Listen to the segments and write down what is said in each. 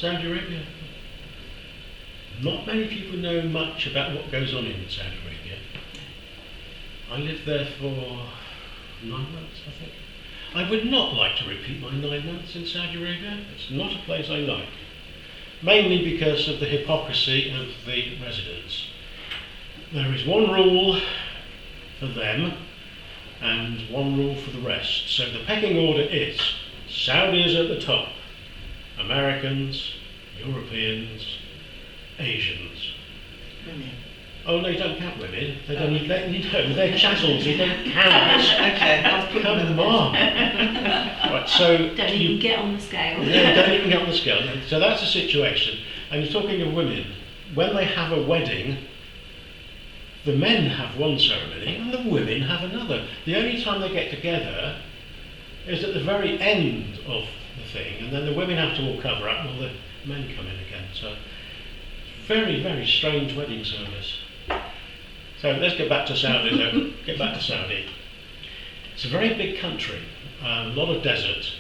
Saudi Arabia. Not many people know much about what goes on in Saudi Arabia. I lived there for 9 months, I think. I would not like to repeat my 9 months in Saudi Arabia. It's not a place I like. Mainly because of the hypocrisy of the residents. There is one rule for them and one rule for the rest. So the pecking order is Saudis at the top, Americans, Europeans, Asians. Women. Oh no, you don't count women. They don't. They're chattels. You don't count. Okay, I was putting them Come on. Right, so Don't even get on the scale. Yeah, don't even get on the scale. So that's the situation. And you're talking of women. When they have a wedding, the men have one ceremony and the women have another. The only time they get together is at the very end of the thing, and then the women have to all cover up while the men come in again. So very, very strange wedding service. So let's get back to Saudi though. Get back to Saudi. It's a very big country, a lot of desert.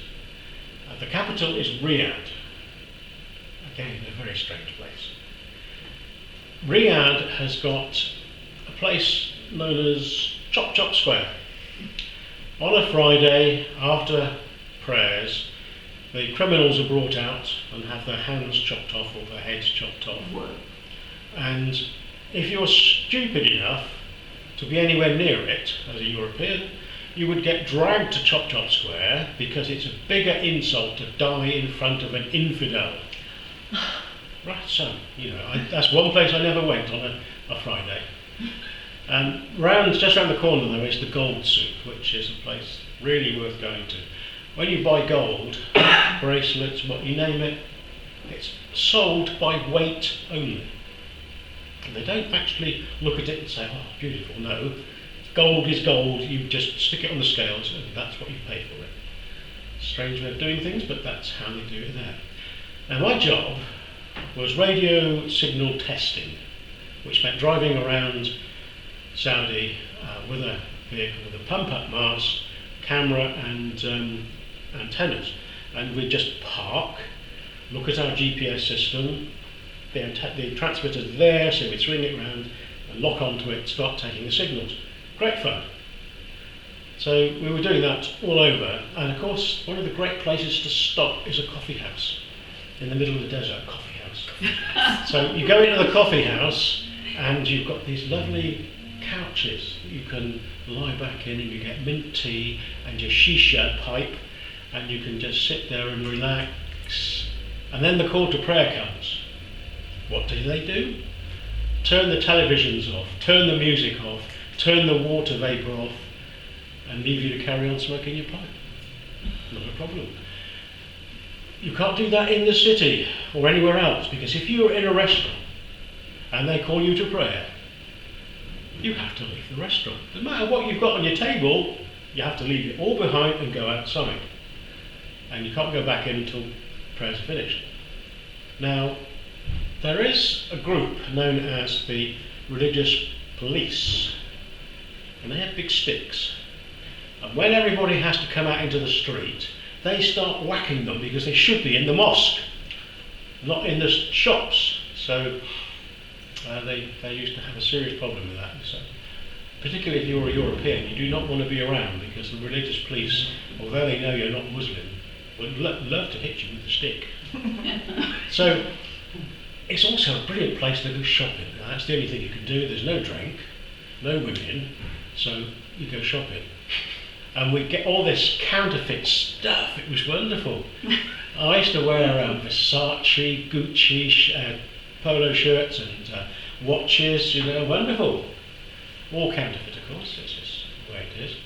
The capital is Riyadh. Again, a very strange place. Riyadh has got a place known as Chop Chop Square. On a Friday, after prayers, the criminals are brought out and have their hands chopped off or their heads chopped off. And if you're stupid enough to be anywhere near it as a European, you would get dragged to Chop Chop Square because it's a bigger insult to die in front of an infidel. Right, so, that's one place I never went on a Friday. Just around the corner though is the Gold Soup, which is a place really worth going to. When you buy gold, bracelets, what you name it, it's sold by weight only. And they don't actually look at it and say, oh, beautiful. No, gold is gold. You just stick it on the scales and that's what you pay for it. Strange way of doing things, but that's how they do it there. Now my job was radio signal testing, which meant driving around Saudi with a vehicle with a pump-up mast, camera and antennas. And we'd just park, look at our GPS system, the transmitter's there, so we'd swing it around and lock onto it, start taking the signals. Great fun. So we were doing that all over, and of course one of the great places to stop is a coffee house in the middle of the desert. Coffee house. So you go into the coffee house and you've got these lovely couches that you can lie back in, and you get mint tea and your shisha pipe, and you can just sit there and relax. And then the call to prayer comes. What do? Turn the televisions off, turn the music off, turn the water vapour off, and leave you to carry on smoking your pipe. Not a problem. You can't do that in the city or anywhere else, because if you're in a restaurant and they call you to prayer, you have to leave the restaurant. No matter what you've got on your table, you have to leave it all behind and go outside. And you can't go back in until prayers are finished. Now, there is a group known as the religious police, and they have big sticks. And when everybody has to come out into the street, they start whacking them because they should be in the mosque, not in the shops. So they used to have a serious problem with that. So, particularly if you're a European, you do not want to be around, because the religious police, although they know you're not Muslim, would love to hit you with a stick. So it's also a brilliant place to go shopping. Now, that's the only thing you can do. There's no drink, no women, so you go shopping. And we get all this counterfeit stuff. It was wonderful. I used to wear Versace, Gucci, polo shirts and watches, wonderful. All counterfeit, of course, it's just the way it is.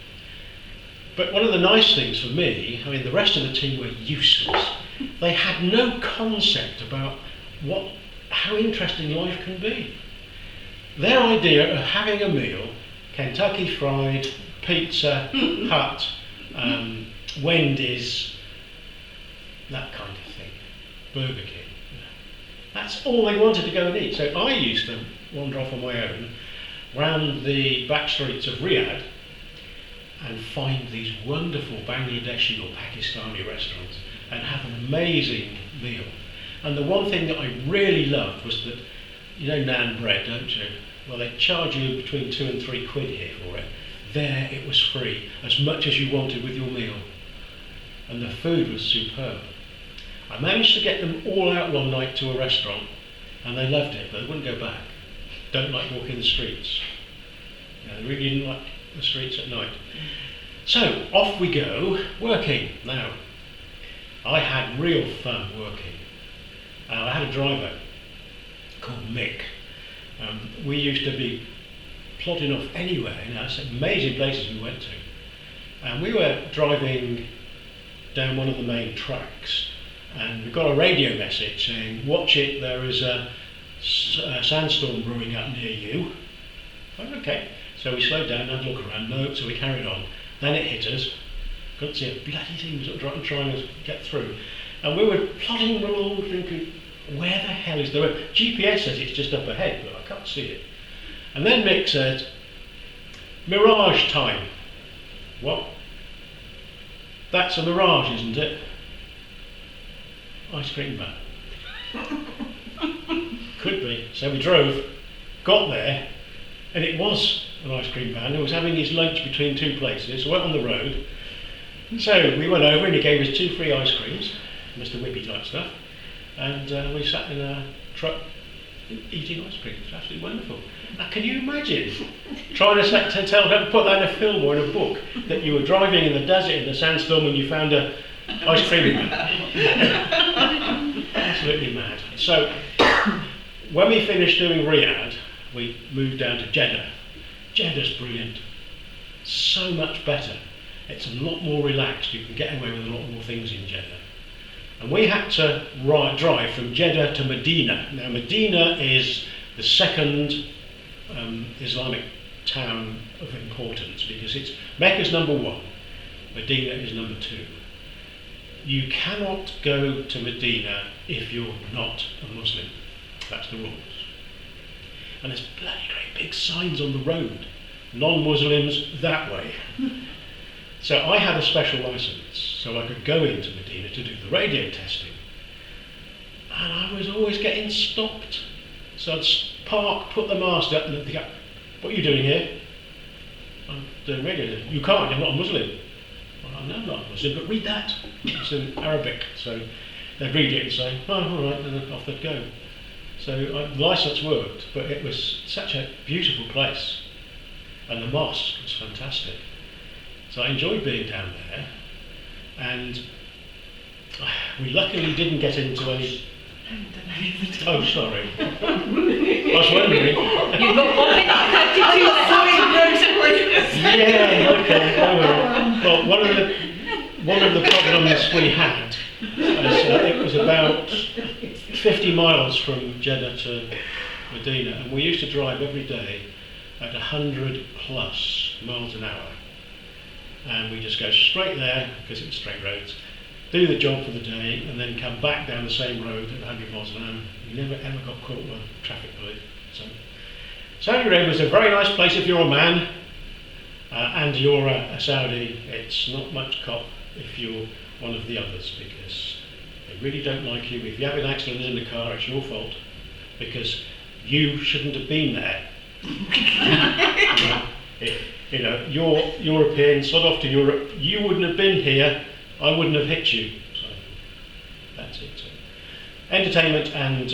But one of the nice things for me, the rest of the team were useless. They had no concept about how interesting life can be. Their idea of having a meal, Kentucky Fried, Pizza Hut, Wendy's, that kind of thing, Burger King. That's all they wanted to go and eat. So I used to wander off on my own round the back streets of Riyadh and find these wonderful Bangladeshi or Pakistani restaurants and have an amazing meal. And the one thing that I really loved was that, you know, naan bread, don't you? Well, they charge you between £2 and £3 here for it. There, it was free, as much as you wanted with your meal. And the food was superb. I managed to get them all out one night to a restaurant, and they loved it, but they wouldn't go back. Don't like walking the streets. Yeah, they really didn't like the streets at night. So, off we go, working. Now, I had real fun working. I had a driver called Mick. We used to be plodding off anywhere, you know, some amazing places we went to. And we were driving down one of the main tracks, and we got a radio message saying, watch it, there is a sandstorm brewing up near you. I went, okay. So we slowed down, had a look around, no, so we carried on. Then it hit us. Couldn't see a bloody thing, was trying to get through. And we were plodding along thinking, where the hell is the road? GPS says it's just up ahead, but I can't see it. And then Mick said, mirage time. What? That's a mirage, isn't it? Ice cream van. Could be. So we drove, got there, and it was an ice cream van. He was having his lunch between two places, went on the road. So we went over and he gave us 2 free ice creams, Mr. Whippy type stuff, and we sat in a truck eating ice cream. It was absolutely wonderful. Now, can you imagine trying to put that in a film or in a book, that you were driving in the desert in a sandstorm and you found a ice cream van? Absolutely mad. So when we finished doing Riyadh, we moved down to Jeddah. Jeddah's brilliant. So much better. It's a lot more relaxed. You can get away with a lot more things in Jeddah. And we had to drive from Jeddah to Medina. Now, Medina is the second Islamic town of importance, because it's Mecca's number 1, Medina is number 2. You cannot go to Medina if you're not a Muslim. That's the rules. And there's bloody great big signs on the road. Non-Muslims that way. So I had a special license, so I could go into Medina to do the radio testing. And I was always getting stopped. So I'd park, put the mast up, and they'd go, what are you doing here? I'm doing radio testing. You can't, you're not a Muslim. Well, no, I'm not a Muslim, but read that. It's in Arabic. So they'd read it and say, oh, all right, and then off they'd go. So the license worked, but it was such a beautiful place. And the mosque was fantastic. So I enjoyed being down there, and we luckily didn't get into any... Oh, sorry. I was wondering. You've got 1 minute 32 seconds. Yeah, okay. Well, one of the problems we had was it was about 50 miles from Jeddah to Medina, and we used to drive every day at 100 plus miles an hour. And we just go straight there, because it was straight roads, do the job for the day, and then come back down the same road at 100 miles an hour. We never ever got caught by a traffic police. So Saudi Arabia is a very nice place if you're a man, and you're a Saudi. It's not much cop if you're one of the others, because they really don't like you. If you have an accident in the car, it's your fault, because you shouldn't have been there. You know, you're European, sod off to Europe. You wouldn't have been here, I wouldn't have hit you. So that's it. So, entertainment and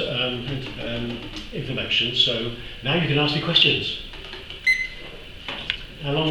information. So now you can ask me questions. How long was